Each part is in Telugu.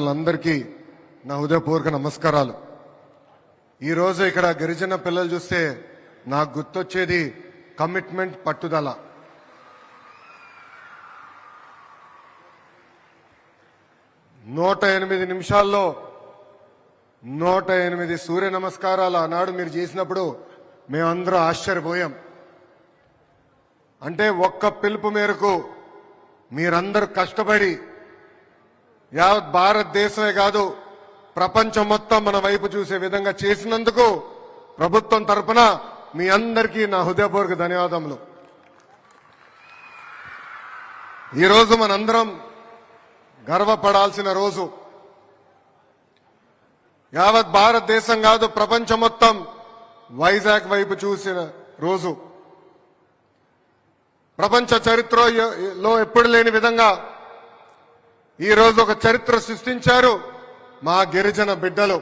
అందరికీ నా హృదయపూర్వక నమస్కారాలు. ఈరోజు ఇక్కడ గిరిజన పిల్లలు చూస్తే నాకు గుర్తొచ్చేది కమిట్మెంట్, పట్టుదల. నూట 8 నిమిషాల్లో 108 సూర్య నమస్కారాలు ఆనాడు మీరు చేసినప్పుడు మేమందరూ ఆశ్చర్యపోయాం. అంటే ఒక్క పిలుపు మేరకు మీరందరూ కష్టపడి యావత్ భారతదేశమే కాదు ప్రపంచం మొత్తం మన వైపు చూసే విధంగా చేసినందుకు ప్రభుత్వం తరపున మీ అందరికీ నా హృదయపూర్వక ధన్యవాదములు. ఈరోజు మనందరం గర్వపడాల్సిన రోజు. యావత్ భారతదేశం కాదు ప్రపంచం మొత్తం వైజాగ్ వైపు చూసిన రోజు. ప్రపంచ చరిత్రలో ఎప్పుడు లేని విధంగా ఈ రోజు ఒక చరిత్ర సృష్టించారు మా గిరిజన బిడ్డలు.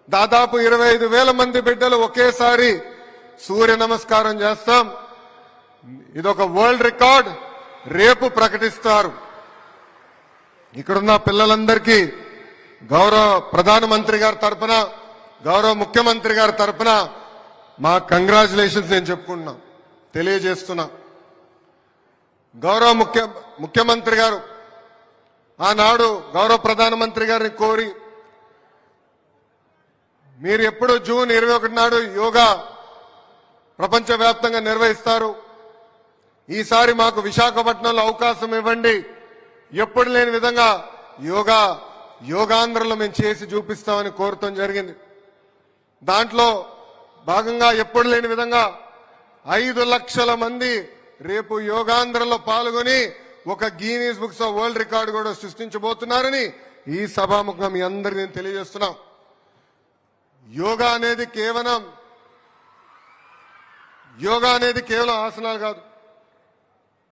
దాదాపు 25,000 మంది బిడ్డలు ఒకేసారి సూర్య నమస్కారం చేస్తాం. ఇదొక వరల్డ్ రికార్డ్ రేపు ప్రకటిస్తారు. ఇక్కడున్న పిల్లలందరికీ గౌరవ ప్రధానమంత్రి గారి తరఫున, గౌరవ ముఖ్యమంత్రి గారి తరఫున మా కంగ్రాచులేషన్స్ నేను చెప్పుకుంటున్నా, తెలియజేస్తున్నా. గౌరవ ముఖ్యమంత్రి గారు ఆనాడు గౌరవ ప్రధానమంత్రి గారిని కోరి మీరు ఎప్పుడు జూన్ 21 నాడు యోగా ప్రపంచవ్యాప్తంగా నిర్వహిస్తారు, ఈసారి మాకు విశాఖపట్నంలో అవకాశం ఇవ్వండి, ఎప్పుడు లేని విధంగా యోగాంధ్రలో మేము చేసి చూపిస్తామని కోరటం జరిగింది. దాంట్లో భాగంగా ఎప్పుడు లేని విధంగా 5 లక్షల మంది రేపు యోగాంధ్రలో పాల్గొని ఒక Guinness books of world record కూడా సృష్టించబోతున్నారని ఈ సభాముఖంగా మీ అందరికీ నేను తెలియజేస్తున్నాం. యోగా అనేది కేవలం ఆసనాలు కాదు.